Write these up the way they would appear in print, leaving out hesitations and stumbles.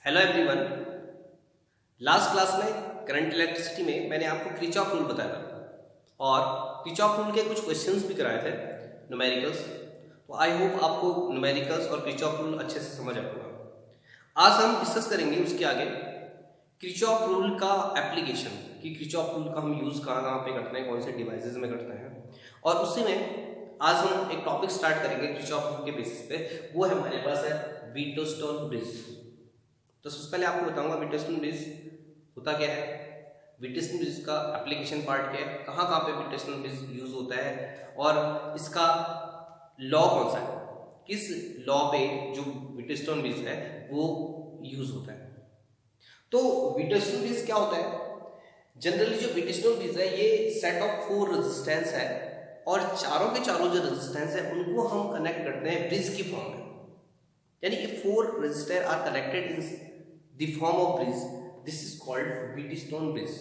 Hello everyone. Last class में current electricity में मैंने आपको किरचॉफ रूल बताया था और किरचॉफ रूल के कुछ क्वेश्चंस भी कराए थे न्यूमेरिकल्स। तो आई होप आपको न्यूमेरिकल्स और किरचॉफ रूल अच्छे से समझ आएगा। आज हम डिस्कस करेंगे उसके आगे किरचॉफ रूल का एप्लीकेशन कि किरचॉफ रूल का हम यूज़ कहाँ कहाँ पे करते हैं, कौन से डिवाइसेस में करते हैं। और उसी में आज हम एक टॉपिक स्टार्ट करेंगे किरचॉफ रूल के बेसिस पे। वो है हमारे पास है व्हीटस्टोन ब्रिज। तो सबसे पहले आपको बताऊंगा व्हीटस्टोन ब्रिज होता क्या है, व्हीटस्टोन ब्रिज का एप्लीकेशन पार्ट क्या है, कहाँ कहाँ पे व्हीटस्टोन ब्रिज यूज होता है और इसका लॉ कौन सा है, किस लॉ पे जो व्हीटस्टोन ब्रिज है वो यूज होता है। तो व्हीटस्टोन ब्रिज क्या होता है? जनरली जो व्हीटस्टोन ब्रिज है ये सेट ऑफ 4 रेजिस्टेंस है और चारों के चारों जो रेजिस्टेंस है उनको हम कनेक्ट करते हैं ब्रिज की फॉर्म में, यानी कि 4 resistor are connected in the form of bridge. This is called Wheatstone bridge.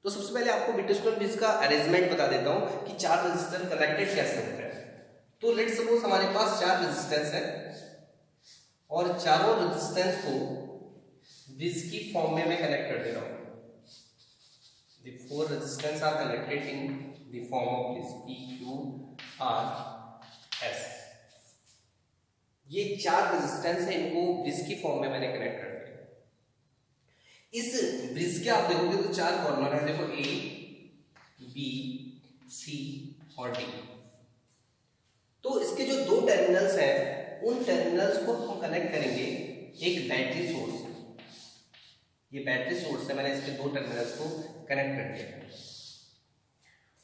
तो सबसे पहले आपको व्हीटस्टोन ब्रिज का अरेंजमेंट बता देता हूं कि 4 रेजिस्टर कनेक्टेड कैसे होते हैं। तो लेट्स सपोज हमारे पास 4 रेजिस्टेंस है और चारों रेजिस्टेंस को ब्रिज की फॉर्म में मैं कनेक्ट कर दे रहा हूं। The 4 resistors are connected in the form of bridge P, Q, R, S। ये 4 रेजिस्टेंस है, इनको ब्रिज की फॉर्म में मैंने कनेक्ट कर दिया। इस ब्रिज के आप देखोगे तो 4 कॉर्नर है, देखो A, B, C और D। तो इसके जो 2 टर्मिनल्स हैं उन टर्मिनल्स को हम कनेक्ट करेंगे एक बैटरी सोर्स। ये बैटरी सोर्स है, मैंने इसके 2 टर्मिनल्स को कनेक्ट कर दिया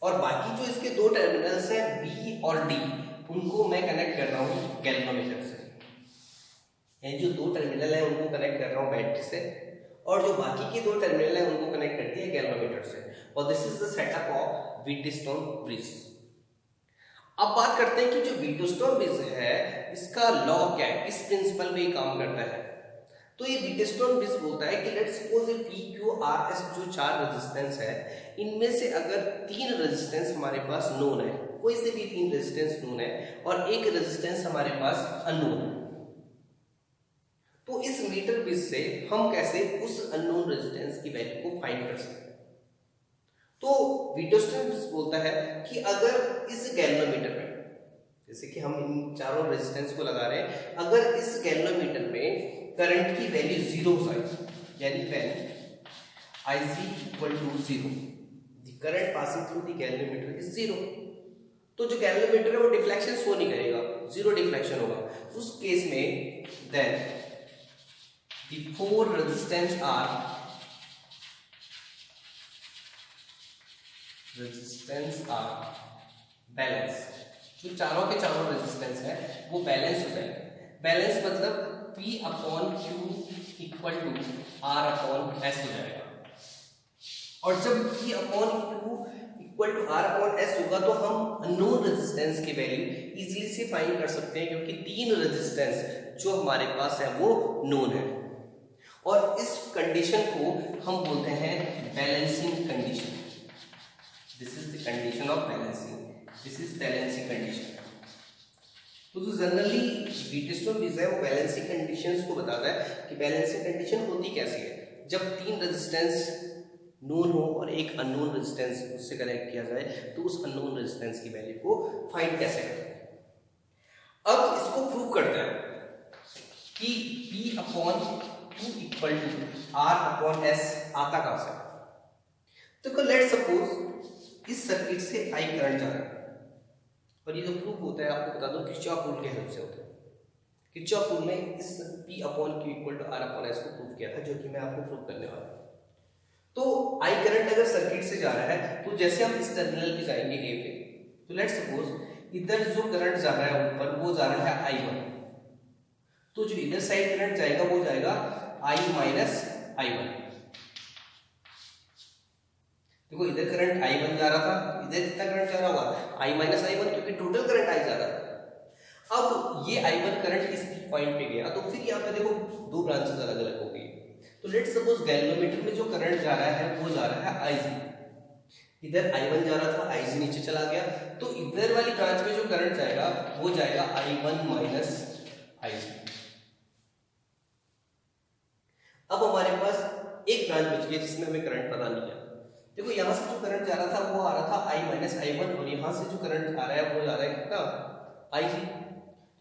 और बाकी जो इसके 2 टर्मिनल्स हैं B और D उनको मैं कनेक्ट कर रहा हूँ गैल्वेनोमीटर से। यानी जो 2 टर्मिनल है उनको कनेक्ट कर रहा हूँ बैटरी से और जो बाकी के 2 टर्मिनल है उनको कनेक्ट कर दिया गैल्वेनोमीटर से। और this is the setup of Wheatstone bridge. अब बात करते हैं कि जो व्हीटस्टोन ब्रिज है इसका लॉ क्या है, किस प्रिंसिपल पे काम करता है। तो ये व्हीटस्टोन ब्रिज बोलता है कि let's suppose P, Q, R, S जो 4 रेजिस्टेंस है इनमें से अगर 3 रेजिस्टेंस हमारे पास नोन है, कोई से भी 3 रेजिस्टेंस नोन है और एक रेजिस्टेंस हमारे पास अननोन है, तो इस मीटर ब्रिज से हम कैसे उस अननोन रेजिस्टेंस की वैल्यू को फाइंड कर सकते हैं। तो व्हीटस्टोन ब्रिज बोलता है कि अगर इस गैल्वेनोमीटर में, जैसे कि हम इन चारों रेजिस्टेंस को लगा रहे हैं, अगर इस गैल्वेनोमीटर में करंट की वैल्यू 0 हो जाए, यानी when IC equal to 0 the current passing through the galvanometer is 0, तो जो गैल्वेनोमीटर है वो डिफ्लेक्शन शो नहीं करेगा, 0 डिफ्लेक्शन होगा। उस केस में then the 4 resistors are balanced। जो चारों के चारों रेजिस्टेंस है वो बैलेंस हो जाएगा। बैलेंस मतलब P upon Q equal to R upon S हो जाएगा। और जब P upon Q equal to R upon S होगा तो हम अननोन रेजिस्टेंस की वैल्यू इजीली से फाइंड कर सकते हैं, क्योंकि 3 रेजिस्टेंस जो हमारे पास है वो नोन है। और इस कंडीशन को हम बोलते हैं balancing condition. This is the condition of balancing, this is balancing condition. तो जो जनरली व्हीटस्टोन ब्रिज है वो बैलेंसिंग कंडीशंस को बताता है कि बैलेंसिंग कंडीशन होती कैसी है। जब 3 रेजिस्टेंस नोन हो और एक अननोन रेजिस्टेंस उससे कनेक्ट किया जाए तो उस अननोन रेजिस्टेंस की वैल्यू को फाइंड कैसे करते हैं। अब इसको प्रूव करते हैं कि P upon Q equal to R upon S आता कहां से। तो लेट्स सपोज इस सर्किट से I करंट जा रहा है और ये जो प्रूफ होता है आपको बता दो किरचॉफ रूल के हेल्प से होता है। किरचॉफ रूल में इस P upon Q equal to R upon S को प्रूव किया था, जो कि मैं आपको प्रूव करने वाला हूं। तो I करंट अगर सर्किट से जा रहा है तो जैसे हम इस टर्मिनल पे जाएंगे A पे, तो लेट्स सपोज इधर जो करंट जा रहा है ऊपर वो जा रहा है I1, तो जो इधर साइड करंट जाएगा वो जाएगा I माइनस I1। देखो इधर करंट I1 जा रहा था, इधर कितना करंट जा रहा होगा I माइनस I1, क्योंकि टोटल करंट I जा रहा था। अब ये I1 करंट इस पॉइंट पे गया तो फिर यहाँ पे देखो 2 ब्रांचेस अलग अलग हो गई। तो लेट्स सपोज गैल्वेनोमीटर में जो करंट जा रहा है वो जा रहा है IG। इधर I1 जा रहा था, IG नीचे चला गया, तो इधर वाली ब्रांच में जो करंट जाएगा वो जाएगा I1 माइनस IG। में हमें करंट पता नहीं है। देखो यहाँ से जो करंट जा रहा था वो आ रहा था I माइनस I1, और यहाँ से जो करंट आ रहा है वो जा रहा है कितना IG।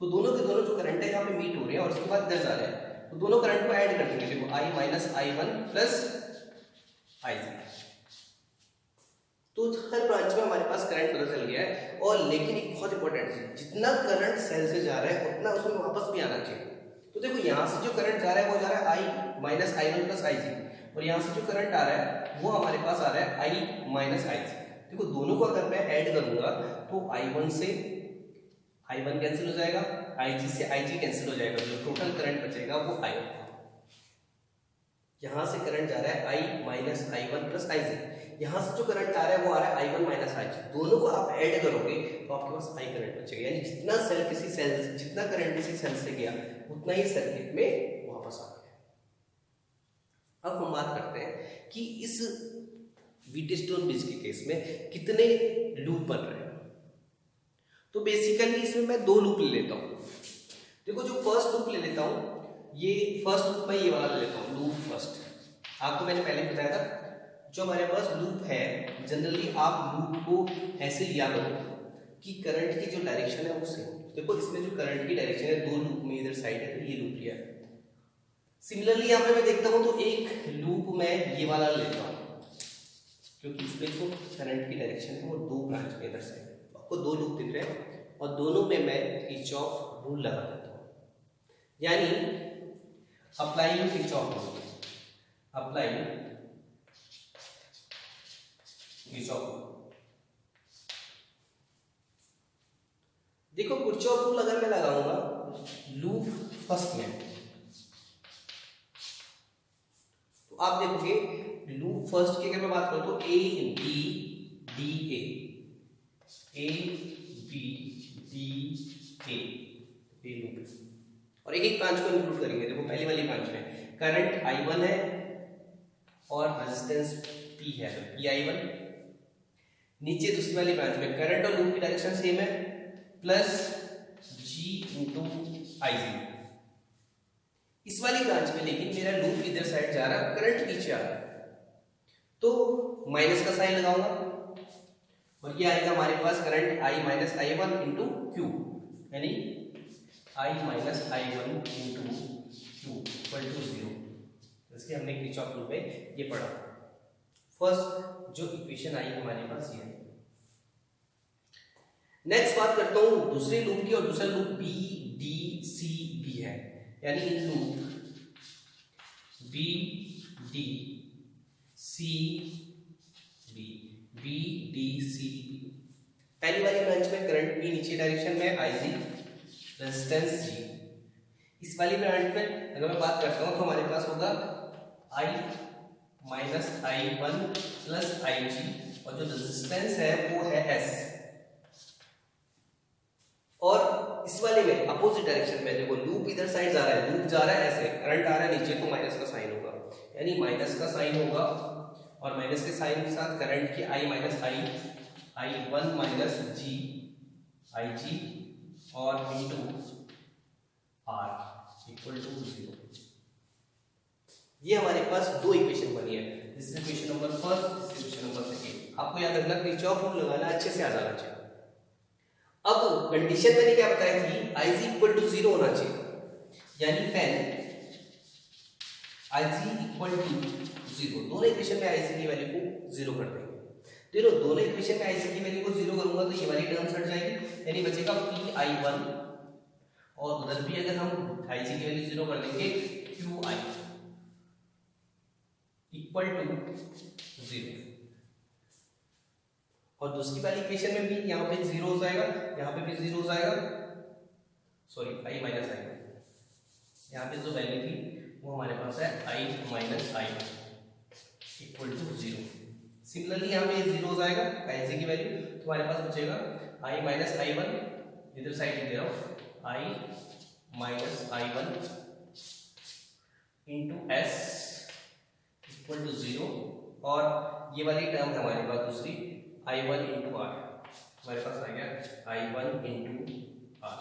तो दोनों के दोनों जो करंट है यहाँ पे मीट हो रहे हैं और उसके बाद इधर जा रहे हैं, तो दोनों करंट को ऐड कर देंगे। देखो I minus I1 plus IG, तो हर ब्रांच में हमारे पास करंट पता चल गया है। और लेकिन एक बहुत इंपॉर्टेंट चीज, जितना करंट सेल से जा रहा है उतना उसमें वापस भी आना चाहिए। तो देखो यहाँ से जो करंट जा रहा है वो जा रहा है I minus I1 plus IG, और यहाँ से जो करंट आ रहा है वो हमारे पास आ रहा है I माइनस IG। देखो दोनों को अगर मैं ऐड करूंगा तो I1 से I1 कैंसिल हो जाएगा, IG से IG कैंसिल हो जाएगा, जो टोटल करंट बचेगा वो I होगा। यहाँ से करंट जा रहा है I minus I1 plus IG, यहाँ से जो करंट आ रहा है वो आ रहा है I1 माइनस IG। दोनों को आप ऐड करोगे तो आपके पास I करंट बचेगा, यानी जितना सेल किसी सेल जितना करंट किसी सेल से गया उतना ही सर्किट में वापस आ गया। अब हम बात करते हैं कि इस व्हीटस्टोन ब्रिज के केस में कितने लूप बन रहे हैं। तो बेसिकली इसमें मैं 2 लूप ले लेता हूँ। देखो जो फर्स्ट लूप ले लेता हूँ, ये फर्स्ट लूप मैं ये वाला ले लेता हूँ, लूप फर्स्ट। आपको मैंने पहले बताया था जो हमारे पास लूप है, जनरली आप लूप को ऐसे लिया करो कि करंट की जो डायरेक्शन है वो सेम। देखो इसमें जो करंट की डायरेक्शन है 2 लूप में इधर साइड है, तो ये लूप लिया है। सिमिलरली यहाँ पे मैं देखता हूँ तो एक लूप मैं ये वाला लेता हूँ, क्योंकि इसमें जो करंट की डायरेक्शन है वो 2 ब्रांच में इधर साइड है। आपको 2 लूप दिख रहे हैं और दोनों में मैं किरचॉफ रूल लगा देता हूँ, यानी applying Kirchhoff rule, applying Kirchhoff rule. देखो किरचॉफ रूल अगर मैं लगाऊंगा लूप फर्स्ट में, तो आप देखोगे लूप फर्स्ट की अगर मैं बात करूं तो A B D A, A B D A loop, और एक एक ब्रांच को इंक्लूड करेंगे। देखो पहली वाली ब्रांच में करंट I1 है और रेजिस्टेंस P है, तो PI1। नीचे दूसरी वाली ब्रांच में करंट और लूप की डायरेक्शन सेम है, प्लस G इंटू IG। इस वाली ब्रांच में लेकिन मेरा लूप इधर साइड जा रहा है, करंट पीछे आ रहा है, तो माइनस का साइन लगाऊंगा और ये आएगा हमारे पास current I minus I1 into Q, यानी I minus I1 into Q equal to 0। जैसे हमने किरचॉफ रूल में ये पढ़ा। फर्स्ट जो इक्वेशन आई हमारे पास ये है। नेक्स्ट बात करता हूं दूसरे लूप की, और दूसरा loop B D C B है, यानी loop B D C B, B D C B। पहली वाली ब्रांच में करंट P नीचे डायरेक्शन में IG, रेजिस्टेंस G। इस वाली ब्रांच में अगर मैं बात करता हूं तो हमारे पास होगा I minus I1 plus IG, और जो रेजिस्टेंस है वो है S। और इस वाले में अपोजिट डायरेक्शन में देखो लूप इधर साइड जा रहा है, लूप जा रहा है ऐसे, करंट आ रहा है नीचे, तो माइनस का साइन होगा, यानी माइनस का साइन होगा, और माइनस के साइन के साथ करंट की I minus I1 minus G IG और इंटू R इक्वल टू 0। ये हमारे पास 2 इक्वेशन बनी है, this is equation number first, this is equation number second. आपको याद रखना किरचॉफ रूल लगाना अच्छे से आ जाना चाहिए। अब कंडीशन मैंने क्या बताया थी, IG इक्वल टू 0 होना चाहिए, यानी व्हेन IG इक्वल टू 0, दोनों इक्वेशन में IG की वैल्यू को 0 कर देंगे। देखो दोनों इक्वेशन में IG की वैल्यू को 0 करूंगा तो ये वाली टर्म हट जाएगी, यानी बचेगा PI1, और उधर भी अगर हम IG की वैल्यू 0 कर देंगे QI इक्वल टू 0। और दूसरी वाली इक्वेशन में भी यहाँ पे 0 हो जाएगा, यहाँ पे भी 0 हो जाएगा, सॉरी I माइनस I, यहाँ पे जो वैल्यू थी वो हमारे पास है I minus I equal to 0। Similarly यहाँ पे 0 हो जाएगा IG की वैल्यू, तो हमारे पास बचेगा I माइनस I1, इधर साइड दे रहा हूँ I minus I1 into S equal to 0, और ये वाली टर्म है हमारे पास दूसरी I1 इंटू R, हमारे पास आ गया I1 इंटू R।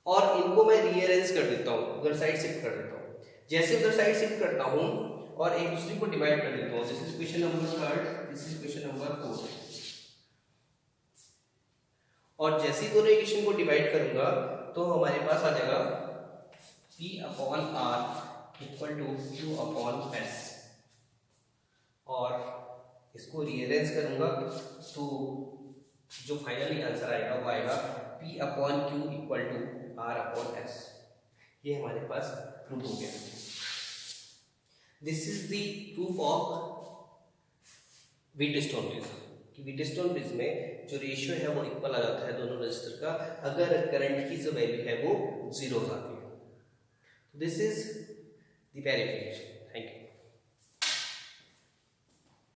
और इनको मैं रीअरेंज कर देता हूँ, उधर साइड शिफ्ट कर देता हूँ। जैसे उधर साइड शिफ्ट करता हूँ और एक दूसरे को डिवाइड कर देता हूँ, this is question number 3, this is question number 4, और जैसे दोनों इक्वेशन को डिवाइड करूंगा तो हमारे पास आ जाएगा P/R इक्वल टू Q/S, और इसको रीअरेंज करूंगा तो जो फाइनली आंसर आएगा वो आएगा P/Q इक्वल टू R/S। ये हमारे पास प्रूफ हो गया। This is the proof of Wheatstone bridge कि व्हीटस्टोन ब्रिज में जो रेशियो है वो इक्वल आ जाता है दोनों रजिस्टर का अगर करंट की जो वैल्यू है वो 0 हो जाती है। This is the verification.